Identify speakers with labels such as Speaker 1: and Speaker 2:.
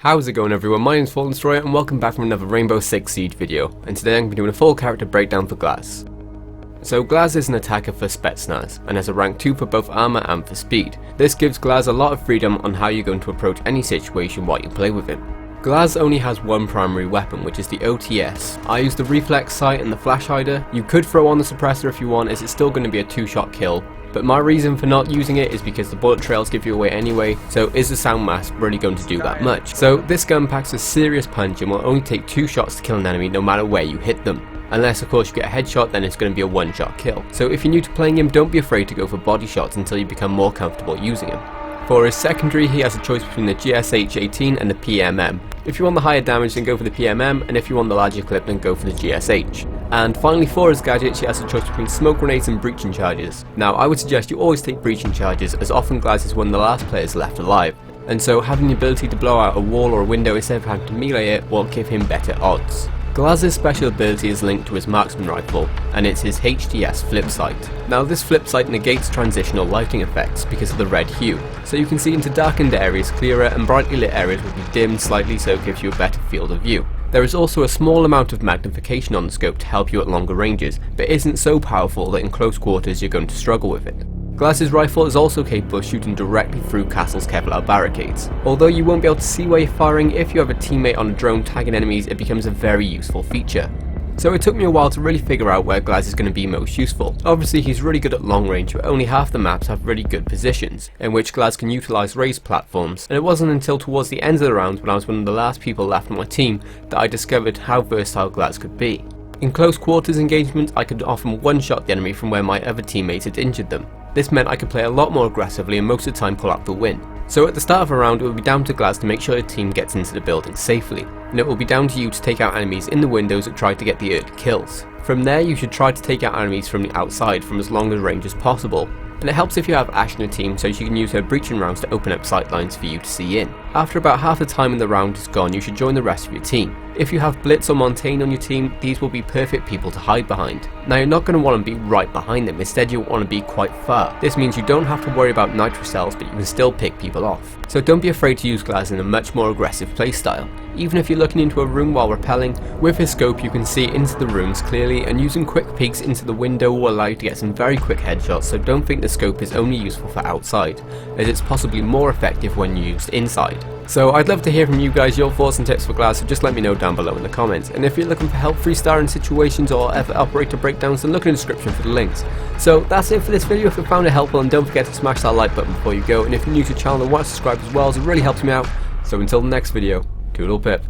Speaker 1: How's it going everyone, my name's FallenDestroyer and welcome back from another Rainbow Six Siege video, and today I'm going to be doing a full character breakdown for Glaz. So Glaz is an attacker for Spetsnaz, and has a rank 2 for both armor and for speed. This gives Glaz a lot of freedom on how you're going to approach any situation while you play with him. Glaz only has one primary weapon, which is the OTS. I use the reflex sight and the flash hider. You could throw on the suppressor if you want, as it's still going to be a 2-shot kill. But my reason for not using it is because the bullet trails give you away anyway, so is the sound mask really going to do that much? So this gun packs a serious punch and will only take 2 shots to kill an enemy no matter where you hit them. Unless of course you get a headshot, then it's going to be a 1-shot kill. So if you're new to playing him, don't be afraid to go for body shots until you become more comfortable using him. For his secondary, he has a choice between the GSH-18 and the PMM. If you want the higher damage, then go for the PMM, and if you want the larger clip, then go for the GSH. And finally, for his gadgets, he has a choice between smoke grenades and breaching charges. Now, I would suggest you always take breaching charges, as often Glaz is one of the last players left alive, and so having the ability to blow out a wall or a window instead of having to melee it will give him better odds. Glaz's special ability is linked to his marksman rifle, and it's his HDS flip sight. Now this flip sight negates transitional lighting effects because of the red hue, so you can see into darkened areas clearer and brightly lit areas will be dimmed slightly, so it gives you a better field of view. There is also a small amount of magnification on the scope to help you at longer ranges, but isn't so powerful that in close quarters you're going to struggle with it. Glaz's rifle is also capable of shooting directly through Castle's Kevlar barricades. Although you won't be able to see where you're firing, if you have a teammate on a drone tagging enemies, it becomes a very useful feature. So it took me a while to really figure out where Glaz is going to be most useful. Obviously he's really good at long range, but only half the maps have really good positions, in which Glaz can utilise raised platforms, and it wasn't until towards the end of the round, when I was one of the last people left on my team, that I discovered how versatile Glaz could be. In close quarters engagement, I could often one-shot the enemy from where my other teammates had injured them. This meant I could play a lot more aggressively and most of the time pull out the win. So at the start of a round, it will be down to Glaz to make sure your team gets into the building safely, and it will be down to you to take out enemies in the windows that try to get the early kills. From there, you should try to take out enemies from the outside from as long a range as possible, and it helps if you have Ash in your team, so she can use her breaching rounds to open up sight lines for you to see in. After about half the time in the round is gone, you should join the rest of your team. If you have Blitz or Montaigne on your team, these will be perfect people to hide behind. Now you're not going to want to be right behind them, instead you want to be quite far. This means you don't have to worry about nitro cells, but you can still pick people off. So don't be afraid to use Glaz in a much more aggressive playstyle. Even if you're looking into a room while rappelling, with his scope you can see into the rooms clearly, and using quick peeks into the window will allow you to get some very quick headshots, so don't think the scope is only useful for outside, as it's possibly more effective when used inside. So I'd love to hear from you guys your thoughts and tips for Glaz, so just let me know down below in the comments. And if you're looking for help freestarring situations or other operator breakdowns, then look in the description for the links. So that's it for this video. If you found it helpful, and don't forget to smash that like button before you go, and if you're new to the channel, then why not subscribe as well, as it really helps me out. So until the next video, toodle pip.